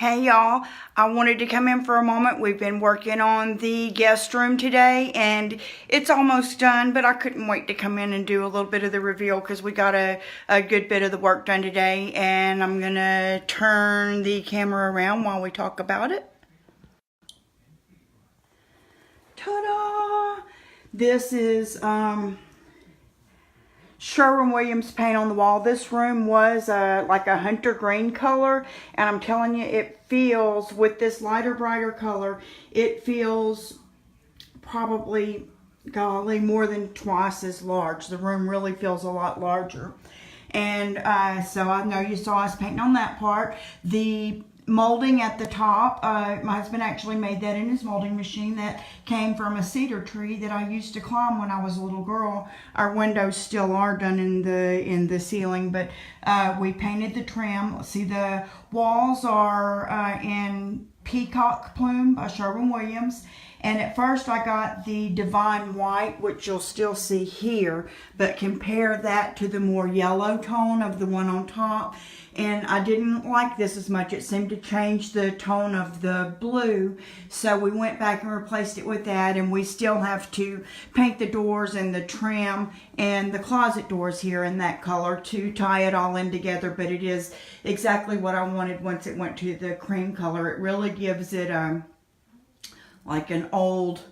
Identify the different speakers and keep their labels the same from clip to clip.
Speaker 1: Hey y'all, I wanted to come in for a moment. We've been working on the guest room today and it's almost done, but I couldn't wait to come in and do a little bit of the reveal because we got a good bit of the work done today, and I'm gonna turn the camera around while we talk about it. Ta-da! This is Sherwin-Williams paint on the wall. This room was like a hunter green color, and I'm telling you, it feels, with this lighter, brighter color, it feels probably, golly, more than twice as large. The room really feels a lot larger. And so I know you saw us painting on that part. The molding at the top, my husband actually made that in his molding machine. That came from a cedar tree that I used to climb when I was a little girl. Our windows still are done in the ceiling, but we painted the trim. See, the walls are in Peacock Plume by Sherwin-Williams. And at first I got the Divine White, which you'll still see here, but compare that to the more yellow tone of the one on top. And I didn't like this as much. It seemed to change the tone of the blue. So we went back and replaced it with that. And we still have to paint the doors and the trim and the closet doors here in that color to tie it all in together. But it is exactly what I wanted once it went to the cream color. It really gives it like an old,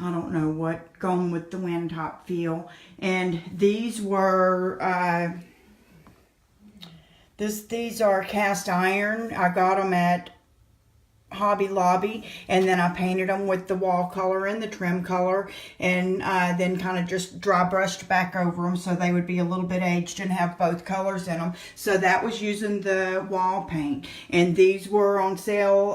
Speaker 1: I don't know what, Gone with the Wind type feel. And these were, these are cast iron. I got them at Hobby Lobby, and then I painted them with the wall color and the trim color, and then kind of just dry brushed back over them so they would be a little bit aged and have both colors in them. So that was using the wall paint, and these were on sale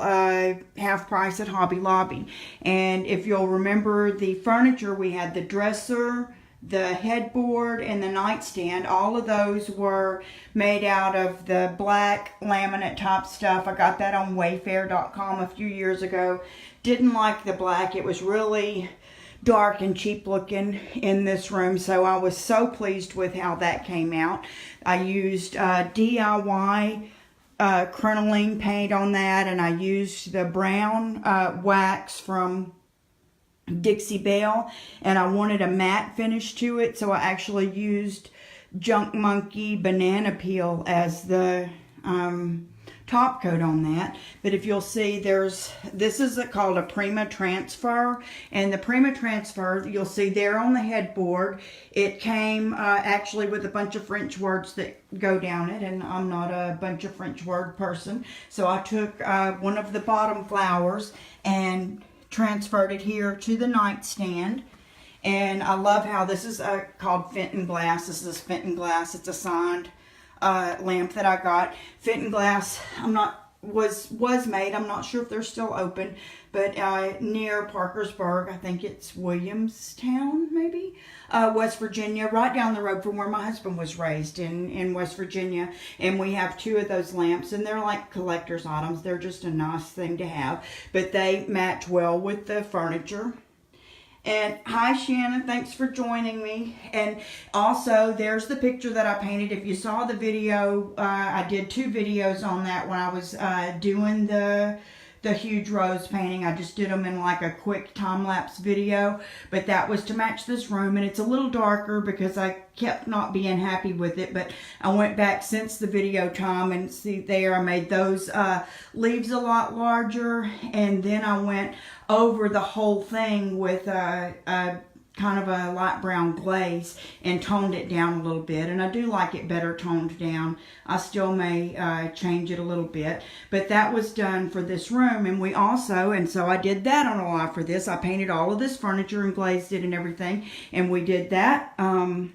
Speaker 1: half price at Hobby Lobby. And if you'll remember the furniture, we had the dresser, the headboard, and the nightstand. All of those were made out of the black laminate type stuff. I got that on Wayfair.com a few years ago. Didn't like the black. It was really dark and cheap looking in this room, so I was so pleased with how that came out. I used DIY crinoline paint on that, and I used the brown wax from Dixie Belle, and I wanted a matte finish to it, so I actually used Junk Monkey banana peel as the top coat on that. But if you'll see, this is called a Prima Transfer, and the Prima Transfer, you'll see there on the headboard, it came actually with a bunch of French words that go down it, and I'm not a bunch of French word person, so I took one of the bottom flowers and transferred it here to the nightstand. And I love how this is called Fenton Glass. This is Fenton Glass. It's a signed lamp that I got. Fenton Glass, was made, I'm not sure if they're still open, but near Parkersburg, I think it's Williamstown, maybe, West Virginia, right down the road from where my husband was raised in West Virginia. And we have two of those lamps, and they're like collector's items. They're just a nice thing to have, but they match well with the furniture. And hi Shannon, thanks for joining me. And also there's the picture that I painted. If you saw the video, I did 2 videos on that when I was doing the huge rose painting. I just did them in like a quick time-lapse video, but that was to match this room. And it's a little darker because I kept not being happy with it, but I went back since the video time, and see there, I made those leaves a lot larger, and then I went over the whole thing with kind of a light brown glaze and toned it down a little bit. And I do like it better toned down. I still may change it a little bit, but that was done for this room. And we also, and so I did that on a live for this. I painted all of this furniture and glazed it and everything, and we did that on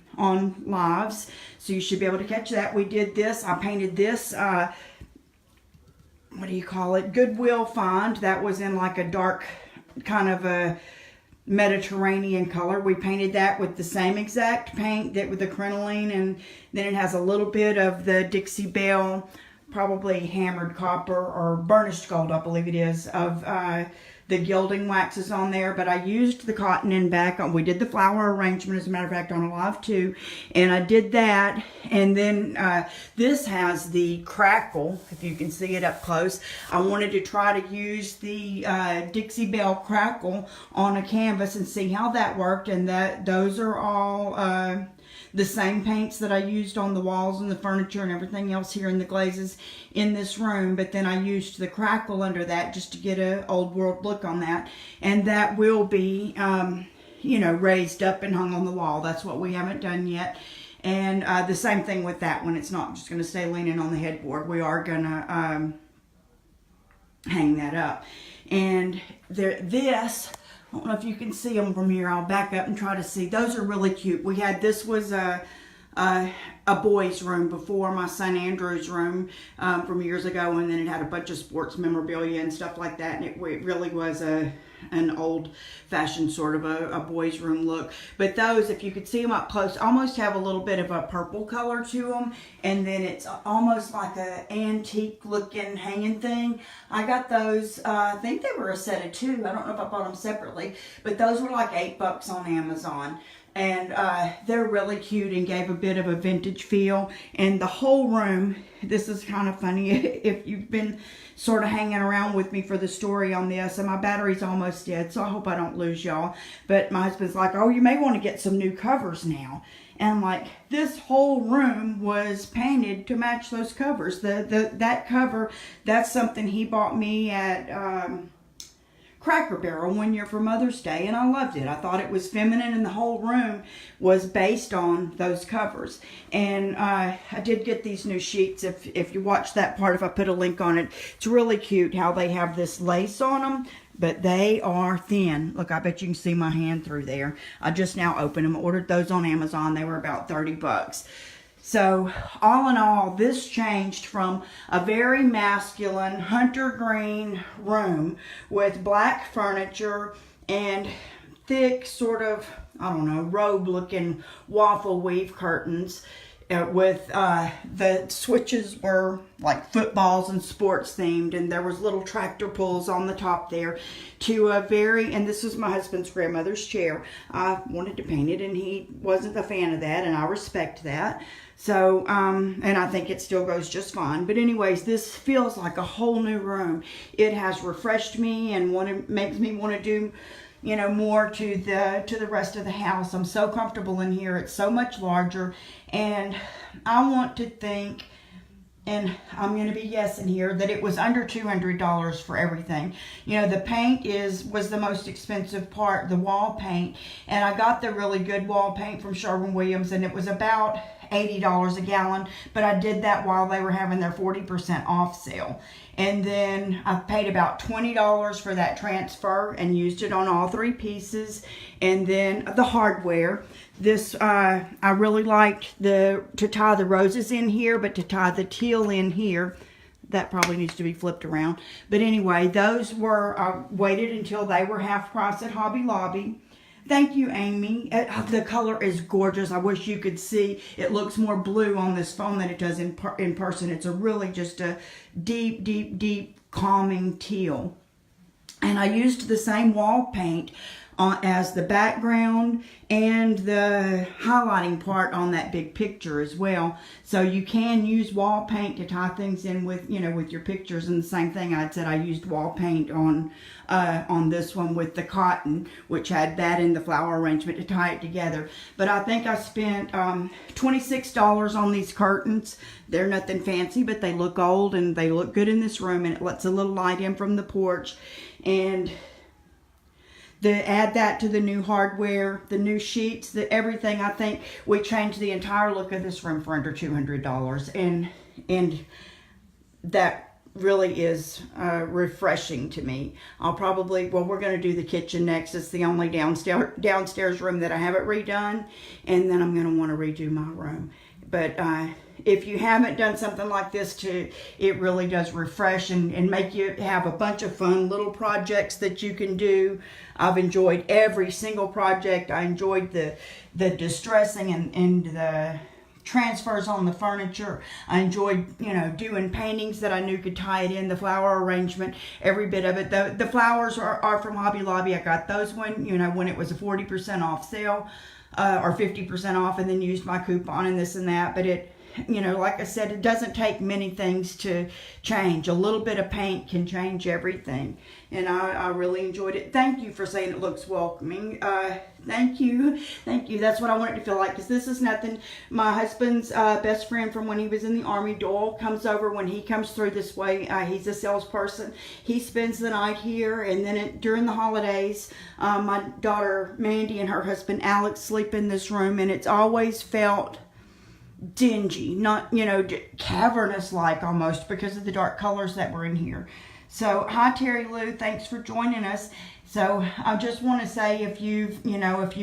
Speaker 1: lives, so you should be able to catch that. We did this, I painted this what do you call it, Goodwill find. That was in like a dark kind of a Mediterranean color. We painted that with the same exact paint that with the crinoline, and then it has a little bit of the Dixie Belle, probably hammered copper or burnished gold, I believe it is, of the gilding waxes on there, but I used the cotton in back. We did the flower arrangement, as a matter of fact, on a live too, and I did that. And then this has the crackle, if you can see it up close. I wanted to try to use the Dixie Belle crackle on a canvas and see how that worked, and those are all the same paints that I used on the walls and the furniture and everything else here in the glazes in this room. But then I used the crackle under that just to get an old world look on that. And that will be, you know, raised up and hung on the wall. That's what we haven't done yet. And the same thing with that one. It's not just going to stay leaning on the headboard. We are going to hang that up. And this... I don't know if you can see them from here. I'll back up and try to see. Those are really cute. This was a boy's room before, my son Andrew's room from years ago, and then it had a bunch of sports memorabilia and stuff like that, and it really was an old-fashioned sort of a boy's room look. But those, if you could see them up close, almost have a little bit of a purple color to them, and then it's almost like an antique-looking hanging thing. I got those, I think they were a set of 2. I don't know if I bought them separately, but those were like $8 on Amazon. And they're really cute and gave a bit of a vintage feel. And the whole room, this is kind of funny if you've been sort of hanging around with me for the story on this, and my battery's almost dead, so I hope I don't lose y'all. But my husband's like, oh, you may want to get some new covers now. And I'm like, this whole room was painted to match those covers. That cover, that's something he bought me at Cracker Barrel one year for Mother's Day, and I loved it. I thought it was feminine, and the whole room was based on those covers. And I did get these new sheets. If you watch that part, if I put a link on it, it's really cute how they have this lace on them, but they are thin. Look, I bet you can see my hand through there. I just now opened them. Ordered those on Amazon. They were about $30. So, all in all, this changed from a very masculine hunter green room with black furniture and thick sort of, I don't know, robe-looking waffle weave curtains with the switches were like footballs and sports themed, and there was little tractor pulls on the top there, to a very, and this was my husband's grandmother's chair. I wanted to paint it, and he wasn't a fan of that, and I respect that. So, and I think it still goes just fine. But anyways, this feels like a whole new room. It has refreshed me and makes me want to do, you know, more to the rest of the house. I'm so comfortable in here. It's so much larger, and I want to think, and I'm going to be guessing here, that it was under $200 for everything. You know, the paint was the most expensive part, the wall paint, and I got the really good wall paint from Sherwin-Williams, and it was about $80 a gallon, but I did that while they were having their 40% off sale. And then I paid about $20 for that transfer and used it on all 3 pieces. And then the hardware. This, I really liked to tie the roses in here, but to tie the teal in here, that probably needs to be flipped around. But anyway, those were, waited until they were half price at Hobby Lobby. Thank you, Amy. The color is gorgeous. I wish you could see. It looks more blue on this phone than it does in person. It's a really just a deep, deep, deep calming teal. And I used the same wall paint as the background and the highlighting part on that big picture as well. So you can use wall paint to tie things in with, you know, with your pictures. And the same thing I said, I used wall paint on this one with the cotton, which had that in the flower arrangement to tie it together. But I think I spent $26 on these curtains. They're nothing fancy, but they look old and they look good in this room, and it lets a little light in from the porch. And add that to the new hardware, the new sheets, everything. I think we changed the entire look of this room for under $200, and that really is refreshing to me. I'll probably, well, we're going to do the kitchen next. It's the only downstairs room that I haven't redone, and then I'm going to want to redo my room. But if you haven't done something like this too, it really does refresh and make you have a bunch of fun little projects that you can do. I've enjoyed every single project. I enjoyed the distressing and the transfers on the furniture. I enjoyed, doing paintings that I knew could tie it in, the flower arrangement, every bit of it. The flowers are from Hobby Lobby. I got those when it was a 40% off sale, or 50% off, and then used my coupon and this and that. But it, like I said, it doesn't take many things to change. A little bit of paint can change everything. And I really enjoyed it. Thank you for saying it looks welcoming. Thank you. That's what I want it to feel like, because this is nothing. My husband's best friend from when he was in the Army, Doyle, comes over when he comes through this way. He's a salesperson. He spends the night here, and then during the holidays, my daughter Mandy and her husband Alex sleep in this room, and it's always felt dingy, not, cavernous like almost, because of the dark colors that were in here. So, hi Terry Lou, thanks for joining us. So, I just want to say, if you've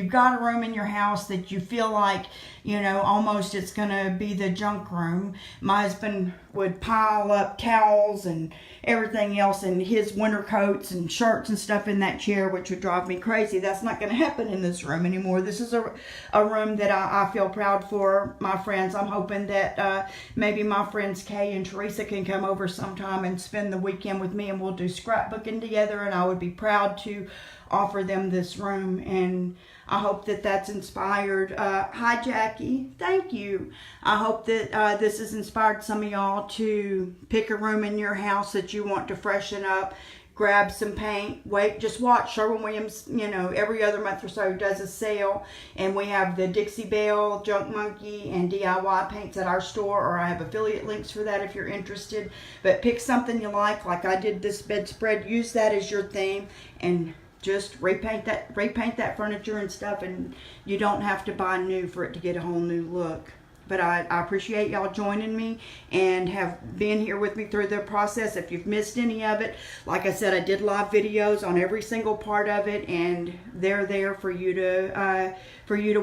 Speaker 1: got a room in your house that you feel like, almost it's going to be the junk room. My husband would pile up towels and everything else, and his winter coats and shirts and stuff in that chair, which would drive me crazy. That's not going to happen in this room anymore. This is a room that I feel proud for my friends. I'm hoping that maybe my friends Kay and Teresa can come over sometime and spend the weekend with me, and we'll do scrapbooking together, and I would be proud to offer them this room. And I hope that that's inspired. Hi Jackie, thank you. I hope that this has inspired some of y'all to pick a room in your house that you want to freshen up. Grab some paint. Just watch. Sherwin-Williams, every other month or so does a sale, and we have the Dixie Belle, Junk Monkey, and DIY paints at our store, or I have affiliate links for that if you're interested. But pick something you like I did this bedspread. Use that as your theme, and just repaint that furniture and stuff, and you don't have to buy new for it to get a whole new look. But I appreciate y'all joining me and have been here with me through the process. If you've missed any of it, like I said, I did live videos on every single part of it, and they're there for you to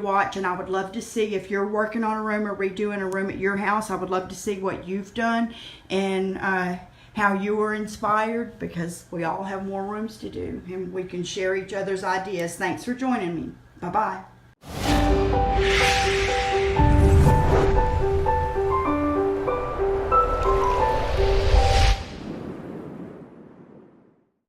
Speaker 1: watch. And I would love to see, if you're working on a room or redoing a room at your house, I would love to see what you've done and how you were inspired, because we all have more rooms to do, and we can share each other's ideas. Thanks for joining me. Bye-bye.